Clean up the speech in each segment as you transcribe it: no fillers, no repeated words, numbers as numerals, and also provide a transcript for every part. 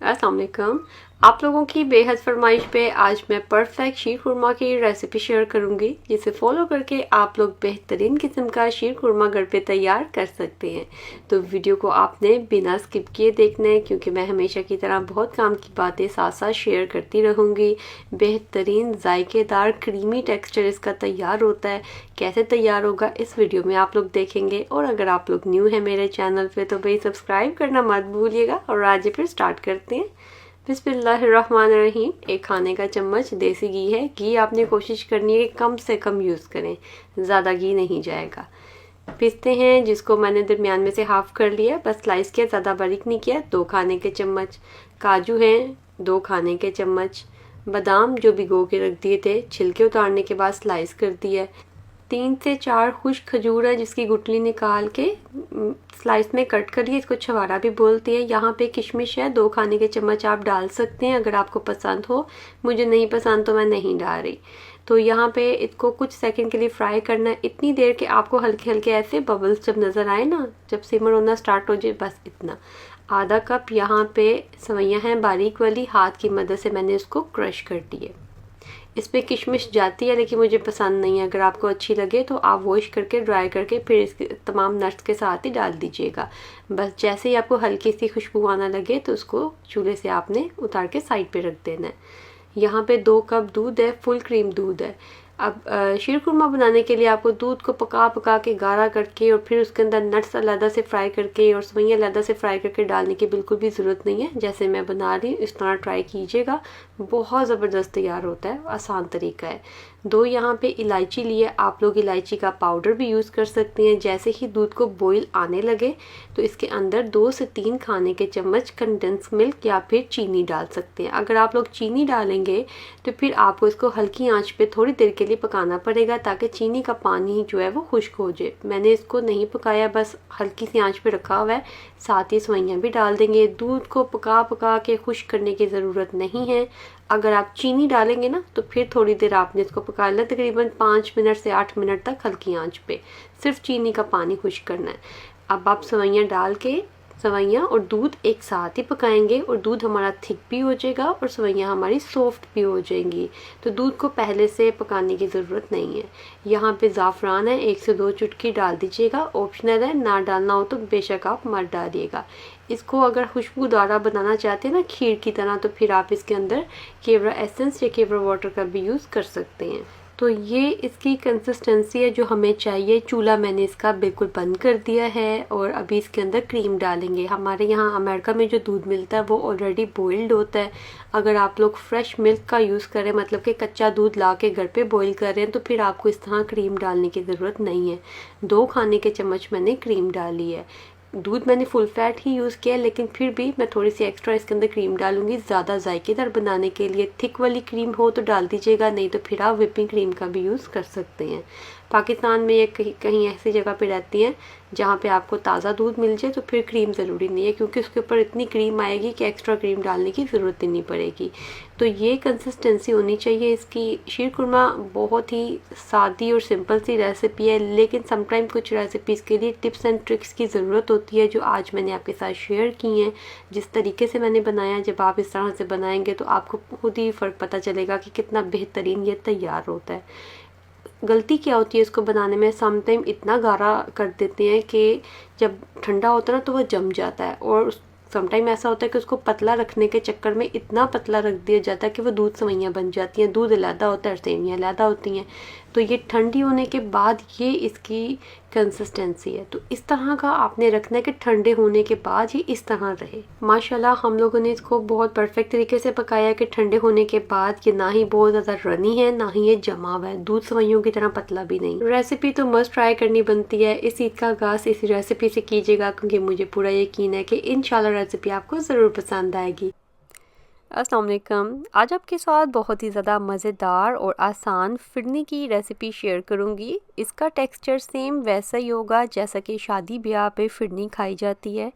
अस्सलाम वालेकुम। आप लोगों की बेहद फरमाइश पे आज मैं परफेक्ट शीर खुरमा की रेसिपी शेयर करूंगी, जिसे फॉलो करके आप लोग बेहतरीन किस्म का शीर खुरमा घर पे तैयार कर सकते हैं। तो वीडियो को आपने बिना स्किप किए देखना है, क्योंकि मैं हमेशा की तरह बहुत काम की बातें साथ साथ शेयर करती रहूँगी। बेहतरीन जायकेदार क्रीमी टेक्सचर इसका तैयार होता है। कैसे तैयार होगा इस वीडियो में आप लोग देखेंगे। और अगर आप लोग न्यू है मेरे चैनल पे तो भाई सब्सक्राइब करना मत भूलिएगा। और आज फिर स्टार्ट करते हैं। बिस्मिल्लाहिर्रहमानिर्रहीम। एक खाने का चम्मच देसी घी है। घी आपने कोशिश करनी है कि कम से कम यूज़ करें, ज़्यादा घी नहीं जाएगा। पिस्ते हैं जिसको मैंने दरमियान में से हाफ़ कर लिया, बस स्लाइस किया, ज़्यादा बारीक नहीं किया, 2 खाने के चम्मच। काजू हैं 2 खाने के चम्मच। बादाम जो भिगो के रख दिए थे, छिलके उतारने के बाद स्लाइस कर दिया। 3 से 4 खुश्क खजूर है जिसकी गुठली निकाल के स्लाइस में कट करिए, इसको छवारा भी बोलते हैं। यहाँ पे किशमिश है 2 खाने के चम्मच आप डाल सकते हैं अगर आपको पसंद हो। मुझे नहीं पसंद तो मैं नहीं डाल रही। तो यहाँ पे इसको कुछ सेकंड के लिए फ्राई करना है, इतनी देर के आपको हल्के हल्के ऐसे बबल्स जब नज़र आए ना, जब सिमर होना स्टार्ट हो जाए, बस इतना। आधा कप यहाँ पे सवैयाँ हैं बारीक वाली, हाथ की मदद से मैंने इसको क्रश कर दिए। इसमें किशमिश जाती है लेकिन मुझे पसंद नहीं है। अगर आपको अच्छी लगे तो आप वॉश करके ड्राई करके फिर इसके तमाम नट्स के साथ ही डाल दीजिएगा। बस जैसे ही आपको हल्की सी खुशबू आना लगे तो उसको चूल्हे से आपने उतार के साइड पे रख देना है। यहाँ पे 2 कप दूध है, फुल क्रीम दूध है। अब शीर खुरमा बनाने के लिए आपको दूध को पका पका के गाढ़ा करके और फिर उसके अंदर नट्स अलग से फ्राई करके और सेवइयां अलग से फ्राई करके डालने की बिल्कुल भी ज़रूरत नहीं है। जैसे मैं बना रही हूँ इस तरह ट्राई कीजिएगा, बहुत ज़बरदस्त तैयार होता है, आसान तरीका है। 2 यहाँ पे इलायची लिए, आप लोग इलायची का पाउडर भी यूज़ कर सकते हैं। जैसे ही दूध को बॉईल आने लगे तो इसके अंदर 2 से 3 खाने के चम्मच कंडेंस मिल्क या फिर चीनी डाल सकते हैं। अगर आप लोग चीनी डालेंगे तो फिर आपको इसको हल्की आंच पे थोड़ी देर के लिए पकाना पड़ेगा, ताकि चीनी का पानी जो है वो खुश्क हो जाए। मैंने इसको नहीं पकाया, बस हल्की सी आंच पे रखा हुआ है। साथ ही सेवइयां भी डाल देंगे। दूध को पका पका के खुश्क करने की ज़रूरत नहीं है। अगर आप चीनी डालेंगे ना तो फिर थोड़ी देर आपने इसको पका लेना, तकरीबन 5 मिनट से 8 मिनट तक हल्की आंच पे सिर्फ चीनी का पानी खुश्क करना है। अब आप सेवइयां डाल के सेवइयां और दूध एक साथ ही पकाएंगे और दूध हमारा थिक भी हो जाएगा और सेवइयां हमारी सॉफ्ट भी हो जाएंगी। तो दूध को पहले से पकाने की ज़रूरत नहीं है। यहाँ पे ज़ाफ़रान है, 1 से 2 चुटकी डाल दीजिएगा, ऑप्शनल है, ना डालना हो तो बेशक आप मत डालिएगा। इसको अगर खुशबूदार बनाना चाहते हैं ना खीर की तरह, तो फिर आप इसके अंदर केवड़ा एसेंस या केवड़ा वाटर का भी यूज़ कर सकते हैं। तो ये इसकी कंसिस्टेंसी है जो हमें चाहिए। चूल्हा मैंने इसका बिल्कुल बंद कर दिया है और अभी इसके अंदर क्रीम डालेंगे। हमारे यहाँ अमेरिका में जो दूध मिलता है वो ऑलरेडी बॉइल्ड होता है। अगर आप लोग फ्रेश मिल्क का यूज़ करें, मतलब कि कच्चा दूध ला के घर पे बॉईल कर रहे हैं, तो फिर आपको इस तरह क्रीम डालने की ज़रूरत नहीं है। 2 खाने के चम्मच मैंने क्रीम डाली है। दूध मैंने फुल फैट ही यूज़ किया है, लेकिन फिर भी मैं थोड़ी सी एक्स्ट्रा इसके अंदर क्रीम डालूंगी ज़्यादा जायकेदार बनाने के लिए। थिक वाली क्रीम हो तो डाल दीजिएगा, नहीं तो फिर आप व्हिपिंग क्रीम का भी यूज़ कर सकते हैं। पाकिस्तान में ये कहीं कहीं ऐसी जगह पे रहती हैं जहाँ पे आपको ताज़ा दूध मिल जाए, तो फिर क्रीम ज़रूरी नहीं है, क्योंकि उसके ऊपर इतनी क्रीम आएगी कि एक्स्ट्रा क्रीम डालने की ज़रूरत ही नहीं पड़ेगी। तो ये कंसिस्टेंसी होनी चाहिए इसकी। शीर खुरमा बहुत ही सादी और सिंपल सी रेसिपी है, लेकिन समटाइम कुछ रेसिपीज़ के लिए टिप्स एंड ट्रिक्स की ज़रूरत होती है, जो आज मैंने आपके साथ शेयर की हैं। जिस तरीके से मैंने बनाया, जब आप इस तरह से बनाएंगे तो आपको खुद ही फ़र्क पता चलेगा कि कितना बेहतरीन ये तैयार होता है। गलती क्या होती है इसको बनाने में, समटाइम इतना गाढ़ा कर देते हैं कि जब ठंडा होता है ना तो वह जम जाता है, और समटाइम ऐसा होता है कि उसको पतला रखने के चक्कर में इतना पतला रख दिया जाता है कि वो दूध सेवइयां बन जाती हैं। दूध अलहदा होता है और सेवइयां अलहदा होती हैं। तो ये ठंडी होने के बाद ये इसकी कंसिस्टेंसी है। तो इस तरह का आपने रखना है कि ठंडे होने के बाद ही इस तरह रहे। माशाल्लाह हम लोगों ने इसको बहुत परफेक्ट तरीके से पकाया कि ठंडे होने के बाद ये ना ही बहुत ज़्यादा रनी है, ना ही ये जमा हुआ है, दूध सेवइयों की तरह पतला भी नहीं। रेसिपी तो मस्ट ट्राई करनी बनती है। इस ईद का आगाज़ इसी रेसिपी से कीजिएगा, क्योंकि मुझे पूरा यकीन है कि इंशाल्लाह रेसिपी आपको ज़रूर पसंद आएगी। अस्सलाम वालेकुम। आज आपके साथ बहुत ही ज़्यादा मज़ेदार और आसान फिरनी की रेसिपी शेयर करूंगी। इसका टेक्सचर सेम वैसा ही होगा जैसा कि शादी ब्याह पे फिरनी खाई जाती है।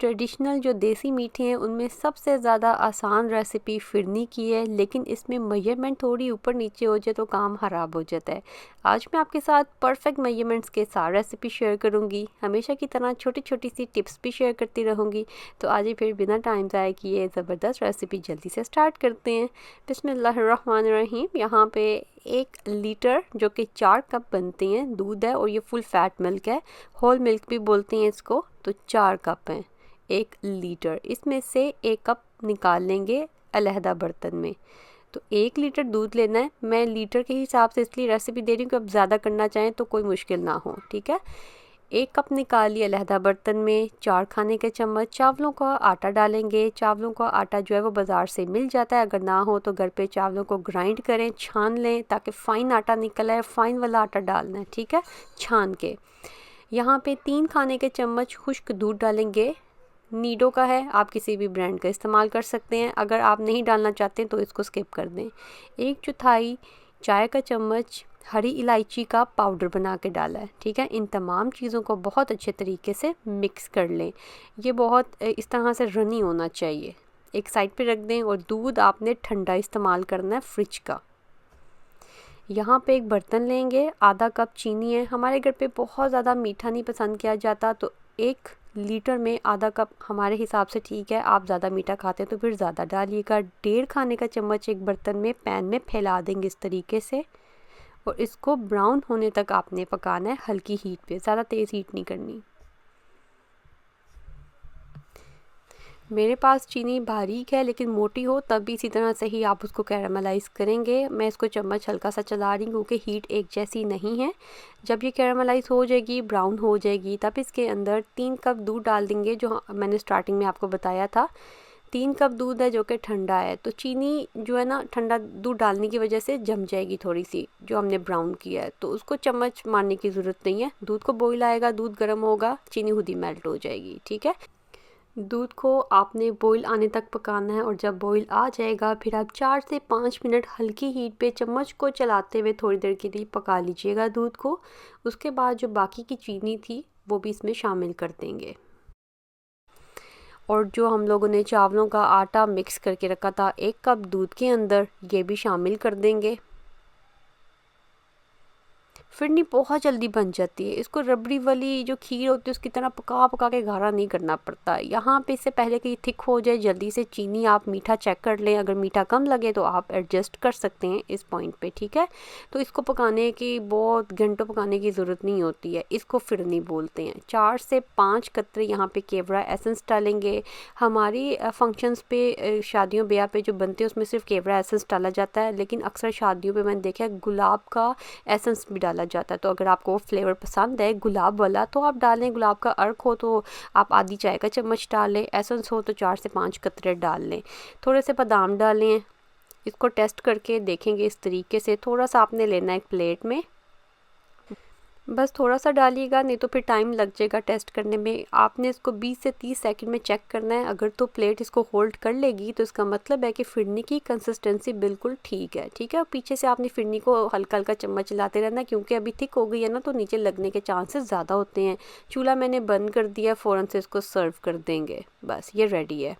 ट्रेडिशनल जो देसी मीठे हैं उनमें सबसे ज़्यादा आसान रेसिपी फिरनी की है, लेकिन इसमें मेजरमेंट थोड़ी ऊपर नीचे हो जाए तो काम ख़राब हो जाता है। आज मैं आपके साथ परफेक्ट मेजरमेंट्स के साथ रेसिपी शेयर करूंगी। हमेशा की तरह छोटी छोटी सी टिप्स भी शेयर करती रहूंगी। तो आज ही फिर बिना टाइम ज़ाया किए ज़बरदस्त रेसिपी जल्दी से स्टार्ट करते हैं। बिस्मिल्लाहिर्रहमानिर्रहीम। यहाँ पे 1 लीटर जो कि 4 कप बनते हैं दूध है, और ये फुल फैट मिल्क है, होल मिल्क भी बोलते हैं इसको। तो 4 कप हैं 1 लीटर। इसमें से 1 कप निकाल लेंगे अलहदा बर्तन में। तो 1 लीटर दूध लेना है। मैं लीटर के हिसाब से इसलिए रेसिपी दे रही हूँ कि अब ज़्यादा करना चाहें तो कोई मुश्किल ना हो, ठीक है। 1 कप निकाल लिया अलहदा बर्तन में। 4 खाने के चम्मच चावलों का आटा डालेंगे। चावलों का आटा जो है वो बाज़ार से मिल जाता है, अगर ना हो तो घर पे चावलों को ग्राइंड करें, छान लें ताकि फ़ाइन आटा निकल आए। फ़ाइन वाला आटा डालना है, ठीक है, छान के। यहाँ पे 3 खाने के चम्मच खुश्क दूध डालेंगे। नीडो का है, आप किसी भी ब्रांड का इस्तेमाल कर सकते हैं। अगर आप नहीं डालना चाहते तो इसको स्किप कर दें। 1/4 चाय का चम्मच हरी इलायची का पाउडर बना के डाला है, ठीक है। इन तमाम चीज़ों को बहुत अच्छे तरीके से मिक्स कर लें। ये बहुत इस तरह से रनी होना चाहिए। एक साइड पे रख दें, और दूध आपने ठंडा इस्तेमाल करना है, फ्रिज का। यहाँ पे एक बर्तन लेंगे, आधा कप चीनी है। हमारे घर पे बहुत ज़्यादा मीठा नहीं पसंद किया जाता, तो 1 लीटर में आधा कप हमारे हिसाब से ठीक है। आप ज़्यादा मीठा खाते हैं तो फिर ज़्यादा डालिएगा। 1.5 खाने का चम्मच एक बर्तन में पैन में फैला देंगे इस तरीके से, और इसको ब्राउन होने तक आपने पकाना है, हल्की हीट पे, ज़्यादा तेज़ हीट नहीं करनी। मेरे पास चीनी बारीक है, लेकिन मोटी हो तब भी इसी तरह से ही आप उसको कैरामलाइज़ करेंगे। मैं इसको चम्मच हल्का सा चला रही हूँ क्योंकि हीट एक जैसी नहीं है। जब ये कैरामलाइज़ हो जाएगी, ब्राउन हो जाएगी, तब इसके अंदर 3 कप दूध डाल देंगे, जो मैंने स्टार्टिंग में आपको बताया था। 3 कप दूध है जो कि ठंडा है, तो चीनी जो है ना ठंडा दूध डालने की वजह से जम जाएगी थोड़ी सी, जो हमने ब्राउन किया है। तो उसको चम्मच मारने की ज़रूरत नहीं है। दूध को बॉईल आएगा, दूध गर्म होगा, चीनी खुद ही मेल्ट हो जाएगी, ठीक है। दूध को आपने बॉईल आने तक पकाना है, और जब बॉईल आ जाएगा फिर आप 4 से 5 मिनट हल्की हीट पे चम्मच को चलाते हुए थोड़ी देर के लिए पका लीजिएगा दूध को। उसके बाद जो बाकी की चीनी थी वो भी इसमें शामिल कर देंगे, और जो हम लोगों ने चावलों का आटा मिक्स करके रखा था 1 कप दूध के अंदर, ये भी शामिल कर देंगे। फिरनी बहुत जल्दी बन जाती है। इसको रबड़ी वाली जो खीर होती है उसकी तरह पका पका के गाढ़ा नहीं करना पड़ता। यहाँ पे इससे पहले कि थिक हो जाए, जल्दी से चीनी आप मीठा चेक कर लें। अगर मीठा कम लगे तो आप एडजस्ट कर सकते हैं इस पॉइंट पे, ठीक है। तो इसको पकाने की बहुत घंटों पकाने की ज़रूरत नहीं होती है। इसको फिरनी बोलते हैं। 4 से 5 कतरे यहाँ पे केवड़ा एसेंस डालेंगे। हमारी फंक्शंस पे, शादियों ब्याह पे जो बनते हैं उसमें सिर्फ केवड़ा एसेंस डाला जाता है, लेकिन अक्सर शादियों पे मैंने देखा है गुलाब का एसेंस भी डाला जाता है। तो अगर आपको फ्लेवर पसंद है गुलाब वाला तो आप डालें। गुलाब का अर्क हो तो आप आधी चाय का चम्मच डालें। एसेंस हो तो 4 से 5 कतरे डाल लें। थोड़े से बादाम डालें। इसको टेस्ट करके देखेंगे इस तरीके से। थोड़ा सा आपने लेना है एक प्लेट में, बस थोड़ा सा डालिएगा, नहीं तो फिर टाइम लग जाएगा टेस्ट करने में। आपने इसको 20 से 30 सेकंड में चेक करना है। अगर तो प्लेट इसको होल्ड कर लेगी तो इसका मतलब है कि फिरनी की कंसिस्टेंसी बिल्कुल ठीक है, ठीक है। और पीछे से आपने फिरनी को हल्का हल्का चम्मच चलाते रहना, क्योंकि अभी थिक हो गई है ना तो नीचे लगने के चांसेस ज़्यादा होते हैं। चूल्हा मैंने बंद कर दिया, फ़ौरन से इसको सर्व कर देंगे। बस ये रेडी है।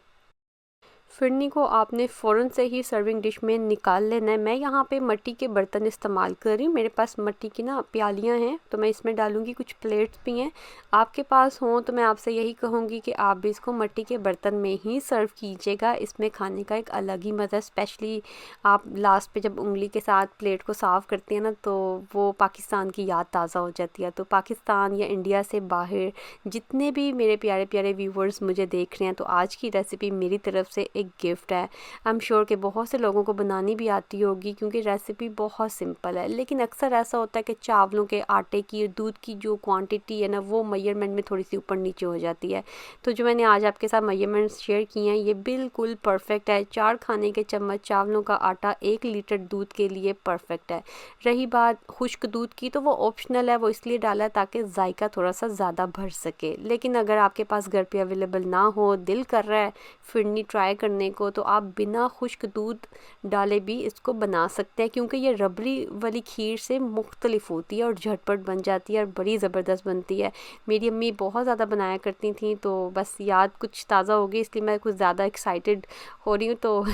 फिरनी को आपने फ़ौरन से ही सर्विंग डिश में निकाल लेना है। मैं यहाँ पे मिट्टी के बर्तन इस्तेमाल कर रही हूँ। मेरे पास मिट्टी की ना प्यालियाँ हैं तो मैं इसमें डालूँगी। कुछ प्लेट्स भी हैं, आपके पास हों तो मैं आपसे यही कहूँगी कि आप भी इसको मिट्टी के बर्तन में ही सर्व कीजिएगा। इसमें खाने का एक अलग ही मज़ा, स्पेशली आप लास्ट पे जब उंगली के साथ प्लेट को साफ़ करती हैं ना तो वो पाकिस्तान की याद ताज़ा हो जाती है। तो पाकिस्तान या इंडिया से बाहर जितने भी मेरे प्यारे प्यारे व्यूवर्स मुझे देख रहे हैं, तो आज की रेसिपी मेरी तरफ से एक गिफ्ट है। आई एम श्योर कि बहुत से लोगों को बनानी भी आती होगी, क्योंकि रेसिपी बहुत सिंपल है। लेकिन अक्सर ऐसा होता है कि चावलों के आटे की और दूध की जो क्वांटिटी है ना वो मेजरमेंट में थोड़ी सी ऊपर नीचे हो जाती है। तो जो मैंने आज आपके साथ मेजरमेंट्स शेयर किए हैं ये बिल्कुल परफेक्ट है। 4 खाने के चम्मच चावलों का आटा 1 लीटर दूध के लिए परफेक्ट है। रही बात खुश्क दूध की, तो वो ऑप्शनल है, वो इसलिए डाला है ताकि जायका थोड़ा सा ज़्यादा भर सके। लेकिन अगर आपके पास घर पे अवेलेबल ना हो, दिल कर रहा है फिरनी ट्राई करने करने को, तो आप बिना खुश्क दूध डाले भी इसको बना सकते हैं, क्योंकि ये रबड़ी वाली खीर से मुख्तलिफ होती है और झटपट बन जाती है और बड़ी ज़बरदस्त बनती है। मेरी अम्मी बहुत ज़्यादा बनाया करती थी, तो बस याद कुछ ताज़ा हो गई, इसलिए मैं कुछ ज़्यादा एक्साइटेड हो रही हूँ। तो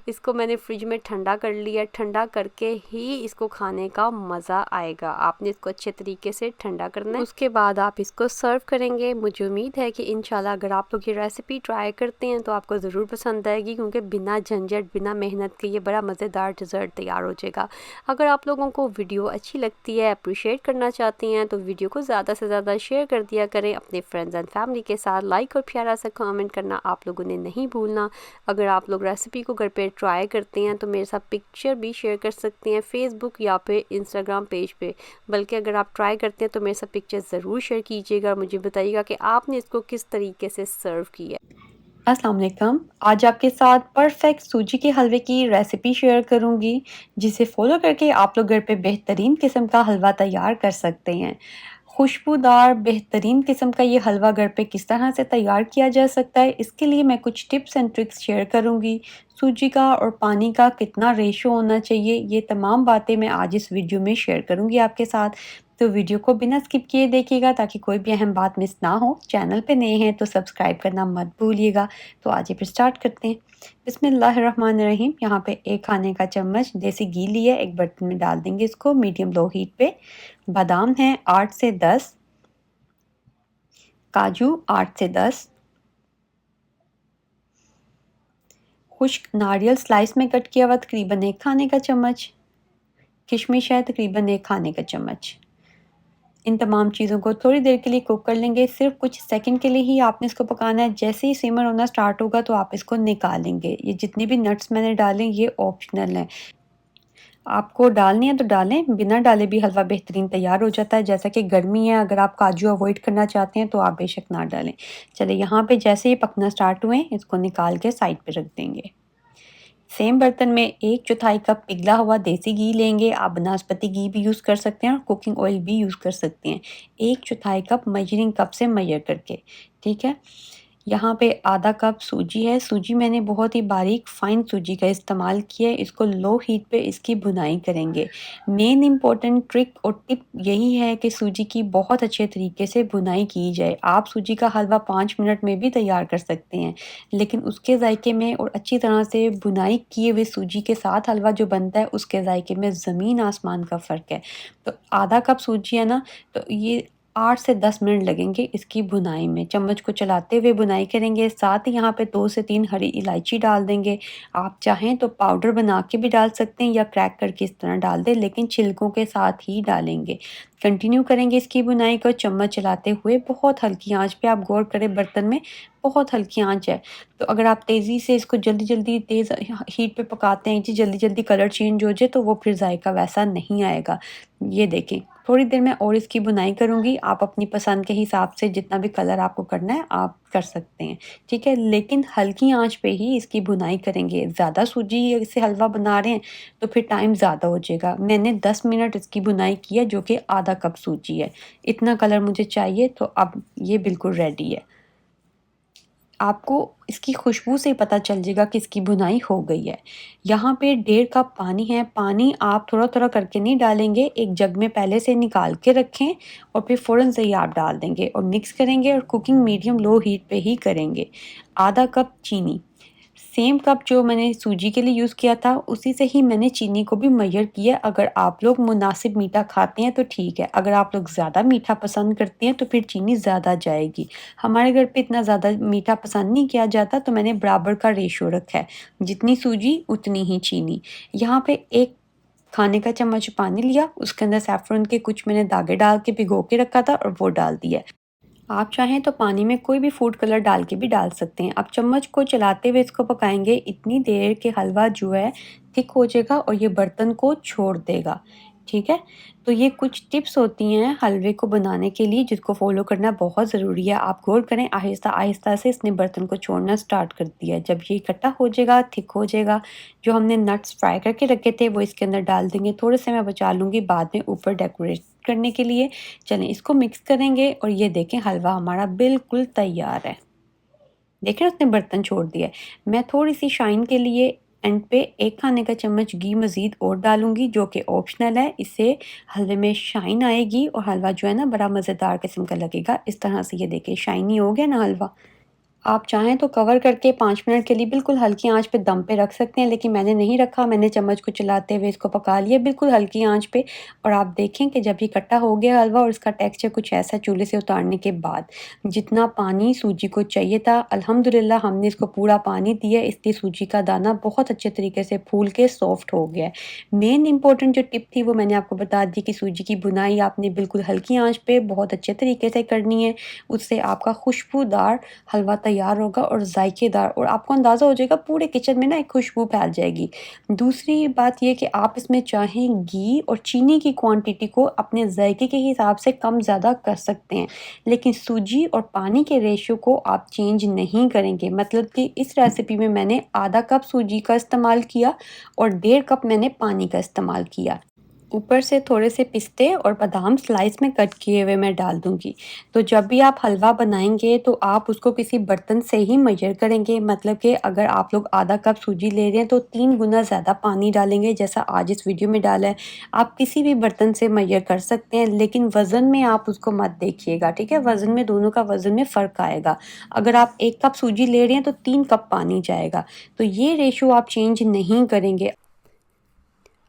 इसको मैंने फ्रिज में ठंडा कर लिया। ठंडा करके ही इसको खाने का मज़ा आएगा। आपने इसको अच्छे तरीके से ठंडा करना है, उसके बाद आप इसको सर्व करेंगे। मुझे उम्मीद है कि इंशाल्लाह अगर आप लोग ये रेसिपी ट्राई करते हैं तो आपको ज़रूर पसंद आएगी, क्योंकि बिना झंझट बिना मेहनत के ये बड़ा मज़ेदार डिज़र्ट तैयार हो जाएगा। अगर आप लोगों को वीडियो अच्छी लगती है, अप्रिशिएट करना चाहती हैं, तो वीडियो को ज़्यादा से ज़्यादा शेयर कर दिया करें अपने फ्रेंड्स एंड फैमिली के साथ। लाइक और प्यारा सा कमेंट करना आप लोगों ने नहीं भूलना। अगर आप लोग रेसिपी को घर पे ट्राई करते हैं तो मेरे साथ पिक्चर भी शेयर कर सकते हैं फेसबुक या फिर इंस्टाग्राम पेज पे। बल्कि अगर आप ट्राई करते हैं तो मेरे साथ पिक्चर ज़रूर शेयर कीजिएगा और मुझे बताइएगा कि आपने इसको किस तरीके से सर्व किया। अस्सलाम वालेकुम। आज आपके साथ परफेक्ट सूजी के हलवे की रेसिपी शेयर करूंगी, जिसे फॉलो करके आप लोग घर पे बेहतरीन किस्म का हलवा तैयार कर सकते हैं। खुशबूदार बेहतरीन किस्म का ये हलवा घर पे किस तरह से तैयार किया जा सकता है, इसके लिए मैं कुछ टिप्स एंड ट्रिक्स शेयर करूंगी। सूजी का और पानी का कितना रेशो होना चाहिए, ये तमाम बातें मैं आज इस वीडियो में शेयर करूंगी आपके साथ। तो वीडियो को बिना स्किप किए देखिएगा ताकि कोई भी अहम बात मिस ना हो। चैनल पे नए हैं तो सब्सक्राइब करना मत भूलिएगा। तो आज फिर स्टार्ट करते हैं। बिस्मिल्लाहिर्रहमानिर्रहीम। यहाँ पे 1 खाने का चम्मच देसी घी लिया, एक बर्तन में डाल देंगे इसको मीडियम लो हीट पे। बादाम हैं 8 से 10, काजू 8 से 10, खुश्क नारियल स्लाइस में कट किया हुआ तकरीबन 1 खाने का चम्मच, किशमिश है तकरीबन 1 खाने का चम्मच। इन तमाम चीज़ों को थोड़ी देर के लिए कुक कर लेंगे। सिर्फ कुछ सेकंड के लिए ही आपने इसको पकाना है। जैसे ही सिमर होना स्टार्ट होगा तो आप इसको निकालेंगे। ये जितने भी नट्स मैंने डाले ये ऑप्शनल हैं। आपको डालनी है तो डालें, बिना डाले भी हलवा बेहतरीन तैयार हो जाता है। जैसा कि गर्मी है, अगर आप काजू अवॉइड करना चाहते हैं तो आप बेशक ना डालें। चलिए यहाँ पे जैसे ही पकना स्टार्ट हुए इसको निकाल के साइड पे रख देंगे। सेम बर्तन में 1/4 कप पिघला हुआ देसी घी लेंगे। आप बनास्पति घी भी यूज़ कर सकते हैं और कुकिंग ऑयल भी यूज़ कर सकते हैं। 1/4 कप मेजरिंग कप से मेजर करके, ठीक है। यहाँ पे आधा कप सूजी है। सूजी मैंने बहुत ही बारीक फाइन सूजी का इस्तेमाल किया है। इसको लो हीट पे इसकी भुनाई करेंगे। मेन इम्पोर्टेंट ट्रिक और टिप यही है कि सूजी की बहुत अच्छे तरीके से भुनाई की जाए। आप सूजी का हलवा 5 मिनट में भी तैयार कर सकते हैं, लेकिन उसके जायके में और अच्छी तरह से भुनाई किए हुए सूजी के साथ हलवा जो बनता है उसके जायके में ज़मीन आसमान का फ़र्क है। तो आधा कप सूजी है ना, तो ये 8 से 10 मिनट लगेंगे इसकी भुनाई में। चम्मच को चलाते हुए भुनाई करेंगे। साथ ही यहाँ पे 2 से 3 हरी इलायची डाल देंगे। आप चाहें तो पाउडर बना के भी डाल सकते हैं या क्रैक करके इस तरह डाल दें, लेकिन छिलकों के साथ ही डालेंगे। कंटिन्यू करेंगे इसकी भुनाई को चम्मच चलाते हुए। बहुत हल्की आँच पे, आप गौर करें बर्तन में बहुत हल्की आँच है। तो अगर आप तेज़ी से इसको जल्दी-जल्दी तेज़ हीट पे पकाते हैं, जल्दी-जल्दी कलर चेंज हो जाए तो वो फिर जायका वैसा नहीं आएगा। ये देखें, थोड़ी देर में और इसकी भुनाई करूँगी। आप अपनी पसंद के हिसाब से जितना भी कलर आपको करना है आप कर सकते हैं, ठीक है। लेकिन हल्की आँच पे ही इसकी भुनाई करेंगे। ज़्यादा सूजी से हलवा बना रहे हैं तो फिर टाइम ज़्यादा हो जाएगा। मैंने 10 मिनट इसकी भुनाई की है, जो कि आधा कप सूजी है। इतना कलर मुझे चाहिए, तो अब ये बिल्कुल रेडी है। आपको इसकी खुशबू से पता चल जाएगा कि इसकी भुनाई हो गई है। यहाँ पे 1.5 कप पानी है। पानी आप थोड़ा-थोड़ा करके नहीं डालेंगे, एक जग में पहले से निकाल के रखें और फिर फ़ौरन से ही आप डाल देंगे और मिक्स करेंगे और कुकिंग मीडियम लो हीट पे ही करेंगे। आधा कप चीनी, सेम कप जो मैंने सूजी के लिए यूज़ किया था उसी से ही मैंने चीनी को भी मेजर किया। अगर आप लोग मुनासिब मीठा खाते हैं तो ठीक है, अगर आप लोग ज़्यादा मीठा पसंद करते हैं तो फिर चीनी ज़्यादा जाएगी। हमारे घर पे इतना ज़्यादा मीठा पसंद नहीं किया जाता, तो मैंने बराबर का रेशो रखा है, जितनी सूजी उतनी ही चीनी। यहाँ पे 1 खाने का चम्मच पानी लिया, उसके अंदर सैफ़्रॉन के कुछ मैंने दागे डाल के भिगो के रखा था और वो डाल दिया। आप चाहें तो पानी में कोई भी फूड कलर डाल के भी डाल सकते हैं। आप चम्मच को चलाते हुए इसको पकाएंगे इतनी देर के हलवा जो है थिक हो जाएगा और ये बर्तन को छोड़ देगा, ठीक है। तो ये कुछ टिप्स होती हैं हलवे को बनाने के लिए, जिसको फॉलो करना बहुत ज़रूरी है। आप गौर करें, आहिस्ता आहिस्ता से इसने बर्तन को छोड़ना स्टार्ट कर दिया है। जब ये इकट्ठा हो जाएगा, थिक हो जाएगा, जो हमने नट्स फ्राई करके रखे थे वो इसके अंदर डाल देंगे। थोड़े से मैं बचा लूँगी बाद में ऊपर डेकोरेट करने के लिए। चलें इसको मिक्स करेंगे और ये देखें हलवा हमारा बिल्कुल तैयार है। देख रहे हैं उसने बर्तन छोड़ दिया है। मैं थोड़ी-सी शाइन के लिए एंड पे 1 खाने का चम्मच घी मज़ीद और डालूँगी जो कि ऑप्शनल है। इससे हलवे में शाइन आएगी और हलवा जो है ना बड़ा मज़ेदार किस्म का लगेगा। इस तरह से ये देखिए शाइनी हो गया ना हलवा। आप चाहें तो कवर करके 5 मिनट के लिए बिल्कुल हल्की आँच पे दम पे रख सकते हैं, लेकिन मैंने नहीं रखा, मैंने चम्मच को चलाते हुए इसको पका लिया बिल्कुल हल्की आँच पे। और आप देखें कि जब ये इकट्ठा हो गया हलवा और इसका टेक्सचर कुछ ऐसा चूल्हे से उतारने के बाद, जितना पानी सूजी को चाहिए था, अल्हम्दुलिल्लाह हमने इसको पूरा पानी दिया, इसलिए सूजी का दाना बहुत अच्छे तरीके से फूल के सॉफ्ट हो गया है। मेन इम्पोर्टेंट जो टिप थी वो मैंने आपको बता दी कि सूजी की भुनाई आपने बिल्कुल हल्की आँच पे बहुत अच्छे तरीके से करनी है, उससे आपका खुशबूदार हलवा तैयार होगा और ज़ायकेदार, और आपको अंदाज़ा हो जाएगा पूरे किचन में ना एक खुशबू फैल जाएगी। दूसरी बात ये कि आप इसमें चाहें घी और चीनी की क्वांटिटी को अपने ज़ायके के हिसाब से कम ज़्यादा कर सकते हैं, लेकिन सूजी और पानी के रेशियो को आप चेंज नहीं करेंगे। मतलब कि इस रेसिपी में मैंने आधा कप सूजी का इस्तेमाल किया और 1.5 कप मैंने पानी का इस्तेमाल किया। ऊपर से थोड़े से पिस्ते और बादाम स्लाइस में कट किए हुए मैं डाल दूँगी। तो जब भी आप हलवा बनाएँगे तो आप उसको किसी बर्तन से ही मेजर करेंगे, मतलब कि अगर आप लोग आधा कप सूजी ले रहे हैं तो 3 गुना ज़्यादा पानी डालेंगे जैसा आज इस वीडियो में डाला है। आप किसी भी बर्तन से मेजर कर सकते हैं, लेकिन वज़न में आप उसको मत देखिएगा, ठीक है? वज़न में दोनों का वज़न में फ़र्क आएगा। अगर आप 1 कप सूजी ले रहे हैं तो 3 कप पानी जाएगा। तो ये रेशियो आप चेंज नहीं करेंगे।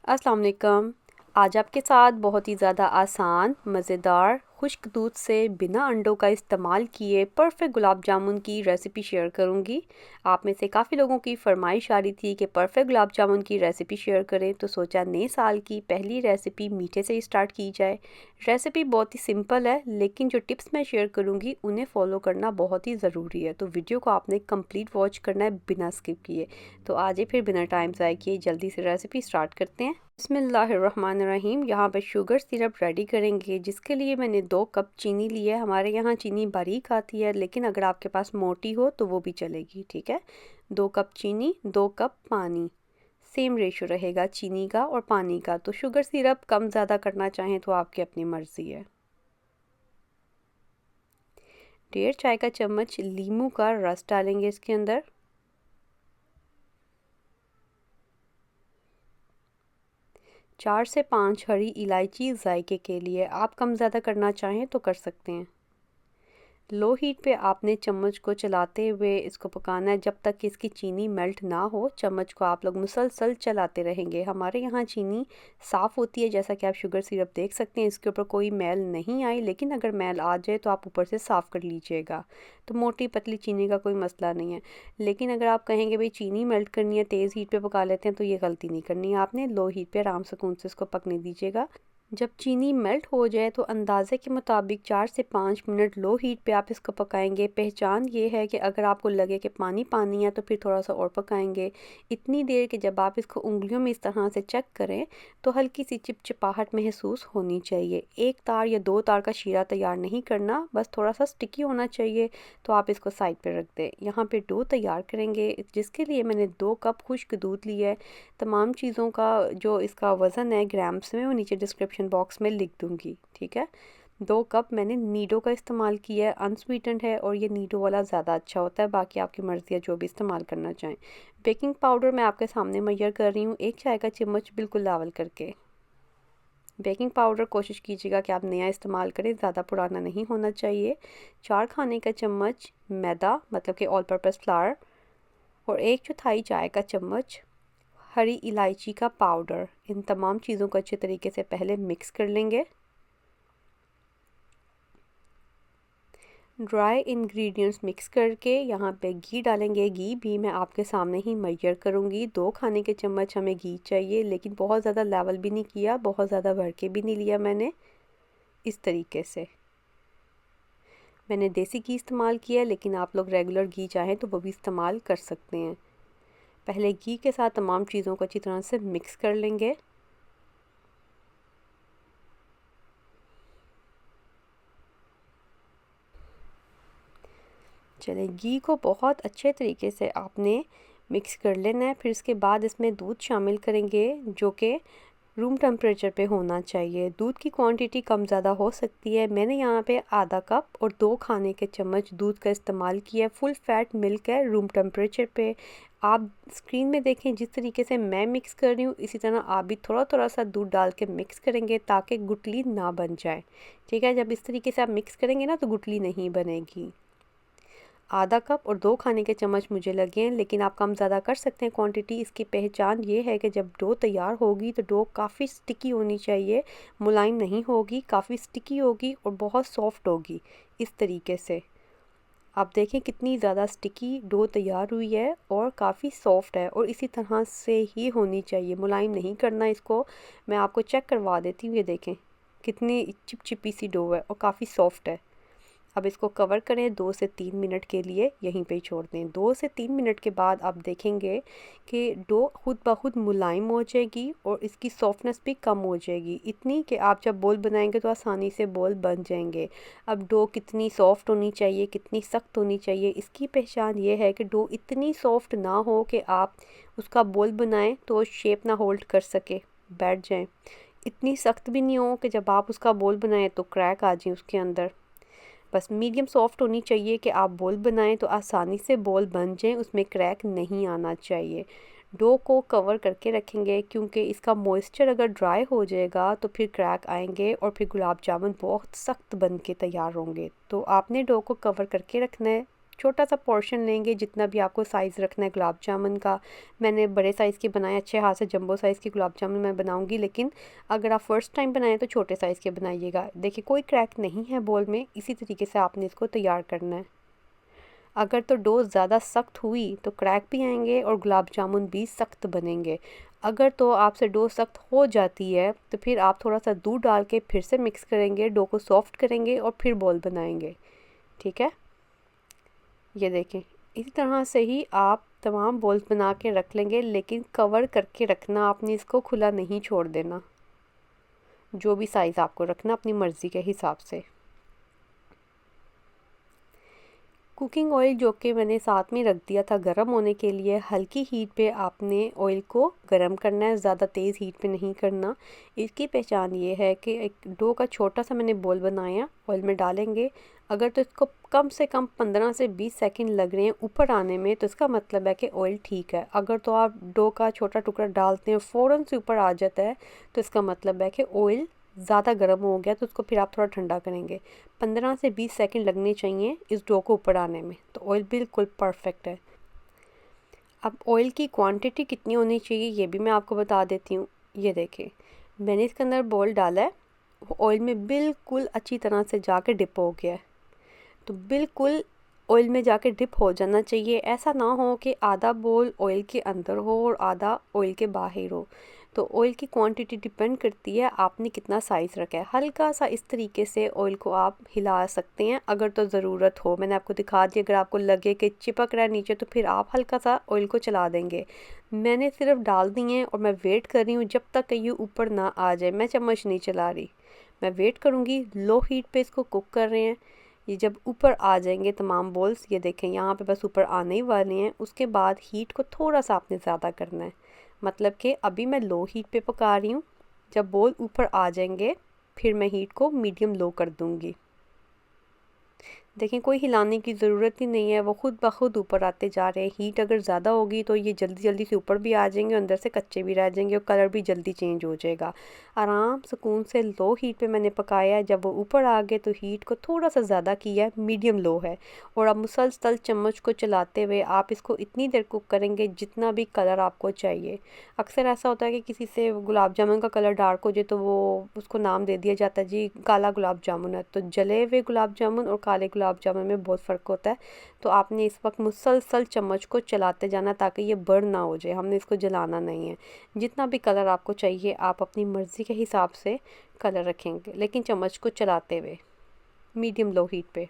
अस्सलाम वालेकुम। आज आपके साथ बहुत ही ज़्यादा आसान, मज़ेदार, खुश्क दूध से बिना अंडों का इस्तेमाल किए परफेक्ट गुलाब जामुन की रेसिपी शेयर करूंगी। आप में से काफ़ी लोगों की फरमाइश आ रही थी कि परफेक्ट गुलाब जामुन की रेसिपी शेयर करें, तो सोचा नए साल की पहली रेसिपी मीठे से ही स्टार्ट की जाए। रेसिपी बहुत ही सिंपल है, लेकिन जो टिप्स मैं शेयर करूंगी उन्हें फॉलो करना बहुत ही ज़रूरी है, तो वीडियो को आपने कंप्लीट वॉच करना है बिना स्किप किए। तो आज ही फिर बिना टाइम ज़ाय किए जल्दी से रेसिपी स्टार्ट करते हैं। बिस्मिल्लाहिर्रहमानिर्रहीम। यहाँ पर शुगर सिरप रेडी करेंगे, जिसके लिए मैंने 2 कप चीनी ली है। हमारे यहाँ चीनी बारीक आती है, लेकिन अगर आपके पास मोटी हो तो वो भी चलेगी, ठीक है। 2 कप चीनी, 2 कप पानी, सेम रेशो रहेगा चीनी का और पानी का। तो शुगर सिरप कम ज़्यादा करना चाहें तो आपकी अपनी मर्ज़ी है। 1.5 चाय का चम्मच लीमू का रस डालेंगे इसके अंदर। 4 से 5 हरी इलायची जायके के लिए, आप कम ज़्यादा करना चाहें तो कर सकते हैं। लो हीट पे आपने चम्मच को चलाते हुए इसको पकाना है जब तक कि इसकी चीनी मेल्ट ना हो। चम्मच को आप लोग मुसलसल चलाते रहेंगे। हमारे यहाँ चीनी साफ़ होती है, जैसा कि आप शुगर सिरप देख सकते हैं, इसके ऊपर कोई मैल नहीं आई, लेकिन अगर मैल आ जाए तो आप ऊपर से साफ़ कर लीजिएगा। तो मोटी पतली चीनी का कोई मसला नहीं है। लेकिन अगर आप कहेंगे भाई चीनी मेल्ट करनी है, तेज़ हीट पे पका लेते हैं, तो ये गलती नहीं करनी है आपने। लो हीट पे आराम सुकून से इसको पकने दीजिएगा। जब चीनी मेल्ट हो जाए तो अंदाज़े के मुताबिक 4 से 5 मिनट लो हीट पे आप इसको पकाएंगे। पहचान ये है कि अगर आपको लगे कि पानी पानी है तो फिर थोड़ा सा और पकाएंगे। इतनी देर कि जब आप इसको उंगलियों में इस तरह से चेक करें तो हल्की सी चिपचिपाहट महसूस होनी चाहिए। एक तार या 2 तार का शीरा तैयार नहीं करना, बस थोड़ा सा स्टिकी होना चाहिए। तो आप इसको साइड पर रख दें। यहाँ पर डो तैयार करेंगे, जिसके लिए मैंने 2 कप खुश्क दूध लिया है। तमाम चीज़ों का जो इसका वज़न है ग्राम्स में, वो नीचे डिस्क्रिप्शन बॉक्स में लिख दूँगी, ठीक है। 2 कप मैंने नीडो का इस्तेमाल किया है, अनस्वीटेंड है, और ये नीडो वाला ज़्यादा अच्छा होता है। बाकी आपकी मर्ज़ी है जो भी इस्तेमाल करना चाहें। बेकिंग पाउडर मैं आपके सामने मेजर कर रही हूँ, 1 चाय का चम्मच बिल्कुल लेवल करके। बेकिंग पाउडर कोशिश कीजिएगा कि आप नया इस्तेमाल करें, ज़्यादा पुराना नहीं होना चाहिए। 4 खाने का चम्मच मैदा, मतलब कि ऑल पर्पज़ फ्लावर, और 1/4 चाय का चम्मच हरी इलायची का पाउडर। इन तमाम चीज़ों को अच्छे तरीके से पहले मिक्स कर लेंगे। ड्राई इंग्रेडिएंट्स मिक्स करके यहाँ पे घी डालेंगे। घी भी मैं आपके सामने ही मेजर करूँगी। 2 खाने के चम्मच हमें घी चाहिए, लेकिन बहुत ज़्यादा लेवल भी नहीं किया, बहुत ज़्यादा भर के भी नहीं लिया मैंने। इस तरीके से मैंने देसी घी इस्तेमाल किया, लेकिन आप लोग रेगुलर घी चाहें तो वो भी इस्तेमाल कर सकते हैं। पहले घी के साथ तमाम चीज़ों को अच्छी तरह से मिक्स कर लेंगे। चलिए, घी को बहुत अच्छे तरीके से आपने मिक्स कर लेना है। फिर इसके बाद इसमें दूध शामिल करेंगे, जो कि रूम टेम्परेचर पे होना चाहिए। दूध की क्वांटिटी कम ज़्यादा हो सकती है। मैंने यहाँ पे आधा कप और 2 खाने के चम्मच दूध का इस्तेमाल किया है। फुल फैट मिल्क है रूम टेम्परेचर पे। आप स्क्रीन में देखें जिस तरीके से मैं मिक्स कर रही हूँ, इसी तरह आप भी थोड़ा थोड़ा सा दूध डाल के मिक्स करेंगे ताकि गुठली ना बन जाए। ठीक है, जब इस तरीके से आप मिक्स करेंगे ना तो गुठली नहीं बनेगी। आधा कप और 2 खाने के चम्मच मुझे लगे हैं, लेकिन आप कम ज़्यादा कर सकते हैं क्वांटिटी। इसकी पहचान ये है कि जब डो तैयार होगी तो डो काफ़ी स्टिकी होनी चाहिए, मुलायम नहीं होगी, काफ़ी स्टिकी होगी और बहुत सॉफ्ट होगी। इस तरीके से आप देखें कितनी ज़्यादा स्टिकी डो तैयार हुई है और काफ़ी सॉफ्ट है, और इसी तरह से ही होनी चाहिए, मुलायम नहीं करना इसको। मैं आपको चेक करवा देती हूँ, ये देखें कितनी चिपचिपी सी डो है और काफ़ी सॉफ्ट है। अब इसको कवर करें 2 से 3 मिनट के लिए, यहीं पे ही छोड़ दें। 2 से 3 मिनट के बाद आप देखेंगे कि डो खुद ब खुद मुलायम हो जाएगी और इसकी सॉफ्टनेस भी कम हो जाएगी, इतनी कि आप जब बोल बनाएंगे तो आसानी से बोल बन जाएंगे। अब डो कितनी सॉफ्ट होनी चाहिए, कितनी सख्त होनी चाहिए, इसकी पहचान ये है कि डो इतनी सॉफ्ट ना हो कि आप उसका बोल बनाएं तो शेप ना होल्ड कर सके, बैठ जाएं। इतनी सख्त भी नहीं हो कि जब आप उसका बोल बनाएं तो क्रैक आ जाए उसके अंदर। बस मीडियम सॉफ्ट होनी चाहिए कि आप बॉल बनाएं तो आसानी से बॉल बन जाएं, उसमें क्रैक नहीं आना चाहिए। डो को कवर करके रखेंगे क्योंकि इसका मॉइस्चर अगर ड्राई हो जाएगा तो फिर क्रैक आएंगे और फिर गुलाब जामुन बहुत सख्त बन के तैयार होंगे। तो आपने डो को कवर करके रखना है। छोटा सा पोर्शन लेंगे जितना भी आपको साइज़ रखना है गुलाब जामुन का। मैंने बड़े साइज़ के बनाए, अच्छे हाथ से जंबो साइज़ के गुलाब जामुन मैं बनाऊंगी, लेकिन अगर आप फर्स्ट टाइम बनाएं तो छोटे साइज़ के बनाइएगा। देखिए कोई क्रैक नहीं है बोल में, इसी तरीके से आपने इसको तैयार करना है। अगर तो डो ज़्यादा सख्त हुई तो क्रैक भी आएंगे और गुलाब जामुन भी सख्त बनेंगे। अगर तो आपसे डो सख्त हो जाती है तो फिर आप थोड़ा सा दूध डाल के फिर से मिक्स करेंगे, डो को सॉफ्ट करेंगे और फिर बॉल बनाएंगे। ठीक है, ये देखें इसी तरह से ही आप तमाम बॉल्स बना के रख लेंगे, लेकिन कवर करके रखना, आपने इसको खुला नहीं छोड़ देना। जो भी साइज़ आपको रखना अपनी मर्ज़ी के हिसाब से। कुकिंग ऑयल जो कि मैंने साथ में रख दिया था गरम होने के लिए, हल्की हीट पे आपने ऑयल को गरम करना है, ज़्यादा तेज़ हीट पे नहीं करना। इसकी पहचान ये है कि एक डो का छोटा सा मैंने बॉल बनाया, ऑयल में डालेंगे। अगर तो इसको कम से कम 15 से 20 सेकंड लग रहे हैं ऊपर आने में तो इसका मतलब है कि ऑयल ठीक है। अगर तो आप डो का छोटा टुकड़ा डालते हैं फ़ौरन से ऊपर आ जाता है तो इसका मतलब है कि ऑयल ज़्यादा गर्म हो गया, तो उसको फिर आप थोड़ा ठंडा करेंगे। 15 से 20 सेकंड लगने चाहिए इस डो को ऊपर आने में, तो ऑयल बिल्कुल परफेक्ट है। अब ऑयल की क्वांटिटी कितनी होनी चाहिए ये भी मैं आपको बता देती हूँ। ये देखिए मैंने इसके अंदर बॉल डाला है, वो ऑयल में बिल्कुल अच्छी तरह से जाके डिप हो गया है। तो बिल्कुल ऑयल में जाके डिप हो जाना चाहिए। ऐसा ना हो कि आधा बोल ऑयल के अंदर हो और आधा ऑयल के बाहर हो। तो ऑयल की क्वांटिटी डिपेंड करती है आपने कितना साइज़ रखा है। हल्का सा इस तरीके से ऑयल को आप हिला सकते हैं अगर तो ज़रूरत हो। मैंने आपको दिखा दिया, अगर आपको लगे कि चिपक रहा है नीचे तो फिर आप हल्का सा ऑयल को चला देंगे। मैंने सिर्फ डाल दिए हैं और मैं वेट कर रही हूँ जब तक ये ऊपर ना आ जाए। मैं चम्मच नहीं चला रही, मैं वेट करूँगी। लो हीट पे इसको कुक कर रहे हैं। ये जब ऊपर आ जाएंगे तमाम बॉल्स, ये देखें यहाँ पे बस ऊपर आने ही वाले हैं। उसके बाद हीट को थोड़ा सा आपने ज़्यादा करना है, मतलब कि अभी मैं लो हीट पे पका रही हूँ। जब बॉल ऊपर आ जाएंगे फिर मैं हीट को मीडियम लो कर दूँगी। देखें कोई हिलाने की ज़रूरत ही नहीं है, वो खुद ब खुद ऊपर आते जा रहे हैं। हीट अगर ज़्यादा होगी तो ये जल्दी जल्दी से ऊपर भी आ जाएंगे, अंदर से कच्चे भी रह जाएंगे और कलर भी जल्दी चेंज हो जाएगा। आराम सुकून से लो हीट पे मैंने पकाया है। जब वो ऊपर आ गए तो हीट को थोड़ा सा ज़्यादा किया है, मीडियम लो है। और अब मुसलसल चम्मच को चलाते हुए आप इसको इतनी देर कुक करेंगे जितना भी कलर आपको चाहिए। अक्सर ऐसा होता है कि किसी से गुलाब जामुन का कलर डार्क हो जाए तो वो उसको नाम दे दिया जाता है जी काला गुलाब जामुन है। तो जले हुए गुलाब जामुन और काले गुलाब जामुन में बहुत फ़र्क होता है। तो आपने इस वक्त मुसलसल चम्मच को चलाते जाना ताकि ये बर्न ना हो जाए, हमने इसको जलाना नहीं है। जितना भी कलर आपको चाहिए आप अपनी मर्ज़ी के हिसाब से कलर रखेंगे, लेकिन चम्मच को चलाते हुए मीडियम लो हीट पे।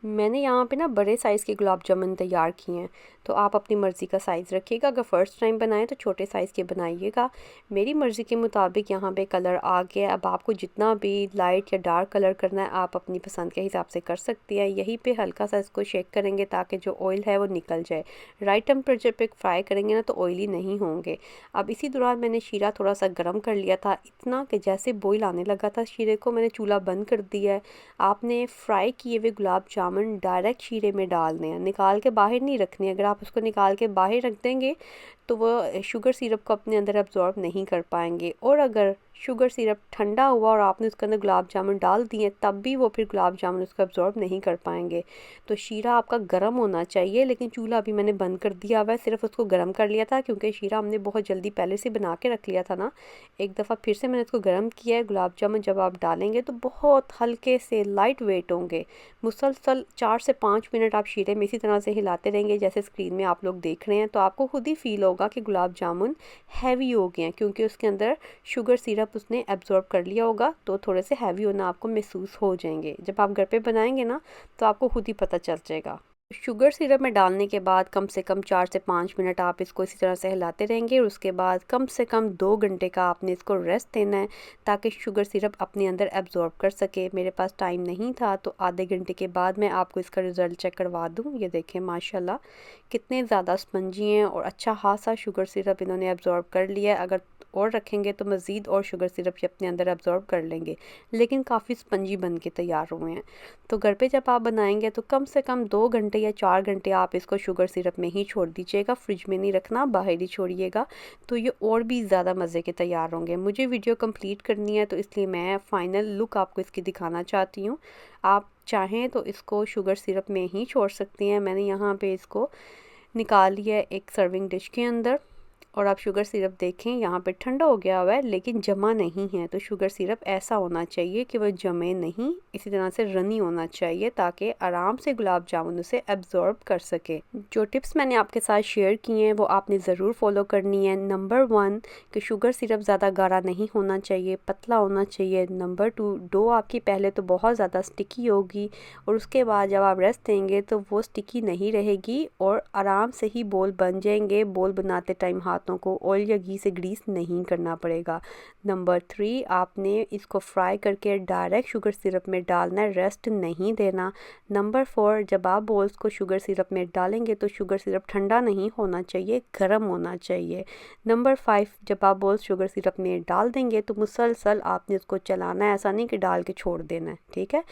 मैंने यहाँ पे ना बड़े साइज़ के गुलाब जामुन तैयार किए हैं, तो आप अपनी मर्ज़ी का साइज़ रखिएगा। अगर फ़र्स्ट टाइम बनाएं तो छोटे साइज़ के बनाइएगा। मेरी मर्ज़ी के मुताबिक यहाँ पे कलर आ गया। अब आपको जितना भी लाइट या डार्क कलर करना है आप अपनी पसंद के हिसाब से कर सकती हैं। यहीं पे हल्का सा इसको शेक करेंगे ताकि जो ऑयल है वो निकल जाए। राइट टेम्परेचर पे फ्राई करेंगे ना तो ऑयली नहीं होंगे। अब इसी दौरान मैंने शीरा थोड़ा सा गर्म कर लिया था, इतना कि जैसे बॉईल आने लगा था शीरे को मैंने चूल्हा बंद कर दिया है। आपने फ्राई किए हुए गुलाब जामुन डायरेक्ट शीरे में डालने हैं, निकाल के बाहर नहीं रखने। अगर आप उसको निकाल के बाहर रख देंगे तो वो शुगर सिरप को अपने अंदर एब्जॉर्ब नहीं कर पाएंगे। और अगर शुगर सिरप ठंडा हुआ और आपने उसके अंदर गुलाब जामुन डाल दिए तब भी वो फिर गुलाब जामुन उसको एब्जॉर्ब नहीं कर पाएंगे। तो शीरा आपका गर्म होना चाहिए, लेकिन चूल्हा अभी मैंने बंद कर दिया हुआ है, सिर्फ उसको गर्म कर लिया था क्योंकि शीरा हमने बहुत जल्दी पहले से बना के रख लिया था ना। एक दफ़ा फिर से मैंने इसको गर्म किया है। गुलाब जामुन जब आप डालेंगे तो बहुत हल्के से लाइट वेट होंगे। मुसलसल 4 से 5 मिनट आप शीरे में इसी तरह से हिलाते रहेंगे जैसे स्क्रीन में आप लोग देख रहे हैं, तो आपको खुद ही फील होगा कि गुलाब जामुन हैवी हो गए हैं क्योंकि उसके अंदर शुगर सिरप उसने एब्जॉर्ब कर लिया होगा। तो थोड़े से हैवी होना आपको महसूस हो जाएंगे। जब आप घर पे बनाएंगे ना तो आपको खुद ही पता चल जाएगा। शुगर सिरप में डालने के बाद कम से कम 4 से 5 मिनट आप इसको इसी तरह से हिलाते रहेंगे और उसके बाद कम से कम 2 घंटे का आपने इसको रेस्ट देना है ताकि शुगर सिरप अपने अंदर एब्जॉर्ब कर सके। मेरे पास टाइम नहीं था तो आधे घंटे के बाद मैं आपको इसका रिज़ल्ट चेक करवा दूँ। ये देखें माशाल्लाह कितने ज़्यादा स्पंजी हैं और अच्छा खासा शुगर सिरप इन्होंने एब्जॉर्ब कर लिया है। अगर और रखेंगे तो मज़ीद और शुगर सिरप ये अपने अंदर एब्जॉर्ब कर लेंगे, लेकिन काफ़ी स्पंजी बन के तैयार हुए हैं। तो घर पे जब आप बनाएंगे तो कम से कम 2 घंटे या 4 घंटे आप इसको शुगर सिरप में ही छोड़ दीजिएगा, फ्रिज में नहीं रखना, बाहर ही छोड़िएगा। तो ये और भी ज़्यादा मज़े के तैयार होंगे। मुझे वीडियो कंप्लीट करनी है तो इसलिए मैं फ़ाइनल लुक आपको इसकी दिखाना चाहती हूँ। आप चाहें तो इसको शुगर सिरप में ही छोड़ सकती हैं। मैंने यहाँ पे इसको निकाल लिया है एक सर्विंग डिश के अंदर और आप शुगर सिरप देखें यहाँ पे ठंडा हो गया हुआ है लेकिन जमा नहीं है। तो शुगर सिरप ऐसा होना चाहिए कि वह जमे नहीं, इसी तरह से रनी होना चाहिए ताकि आराम से गुलाब जामुन उसे एब्जॉर्ब कर सके। जो टिप्स मैंने आपके साथ शेयर किए हैं वो आपने ज़रूर फॉलो करनी है। नंबर 1 कि शुगर सिरप ज़्यादा गाढ़ा नहीं होना चाहिए, पतला होना चाहिए। नंबर 2 डो आपकी पहले तो बहुत ज़्यादा स्टिकी होगी और उसके बाद जब आप रेस्ट देंगे तो वो स्टिकी नहीं रहेगी और आराम से ही बॉल बन जाएंगे। बॉल बनाते टाइम हाथों को ऑयल या घी से ग्रीस नहीं करना पड़ेगा। नंबर 3 आपने इसको फ्राई करके डायरेक्ट शुगर सिरप में डालना है, रेस्ट नहीं देना। नंबर 4 जब आप बॉल्स को शुगर सिरप में डालेंगे तो शुगर सिरप ठंडा नहीं होना चाहिए, गर्म होना चाहिए। नंबर 5 जब आप बॉल्स शुगर सिरप में डाल देंगे तो मुसलसल आपने उसको चलाना है, ऐसा नहीं कि डाल के छोड़ देना है। ठीक है,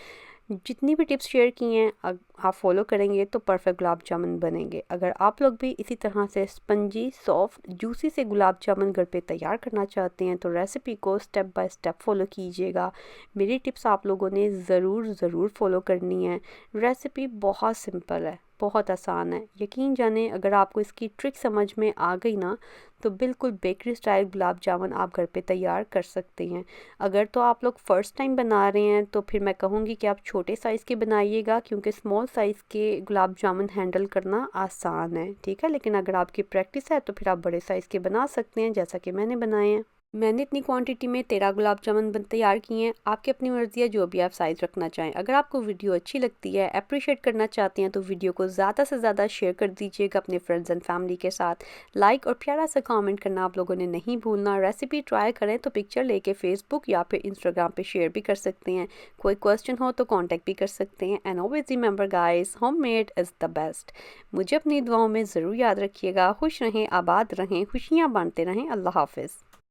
जितनी भी टिप्स शेयर की हैं आप फॉलो करेंगे तो परफेक्ट गुलाब जामुन बनेंगे। अगर आप लोग भी इसी तरह से स्पंजी सॉफ्ट जूसी से गुलाब जामुन घर पे तैयार करना चाहते हैं तो रेसिपी को स्टेप बाय स्टेप फॉलो कीजिएगा। मेरी टिप्स आप लोगों ने ज़रूर फॉलो करनी है। रेसिपी बहुत सिंपल है, बहुत आसान है। यकीन जाने अगर आपको इसकी ट्रिक समझ में आ गई ना तो बिल्कुल बेकरी स्टाइल गुलाब जामुन आप घर पे तैयार कर सकते हैं। अगर तो आप लोग फ़र्स्ट टाइम बना रहे हैं तो फिर मैं कहूँगी कि आप छोटे साइज़ के बनाइएगा क्योंकि स्मॉल साइज़ के गुलाब जामुन हैंडल करना आसान है। ठीक है, लेकिन अगर आपकी प्रैक्टिस है तो फिर आप बड़े साइज़ के बना सकते हैं जैसा कि मैंने बनाए हैं। मैंने इतनी क्वांटिटी में 13 गुलाब जामुन तैयार किए हैं। आपकी अपनी मर्ज़ी है जो भी आप साइज़ रखना चाहें। अगर आपको वीडियो अच्छी लगती है, अप्रिशिएट करना चाहते हैं तो वीडियो को ज़्यादा से ज़्यादा शेयर कर दीजिएगा अपने फ्रेंड्स एंड फैमिली के साथ। लाइक और प्यारा सा कमेंट करना आप लोगों ने नहीं भूलना। रेसिपी ट्राई करें तो पिक्चर लेके फेसबुक या फिर इंस्टाग्राम पे शेयर भी कर सकते हैं। कोई क्वेश्चन हो तो कॉन्टेक्ट भी कर सकते हैं। And always remember guys, homemade is the best. मुझे अपनी दुआओं में ज़रूर याद रखिएगा। खुश रहें, आबाद रहें, खुशियाँ बांटते रहें। अल्लाह हाफिज़।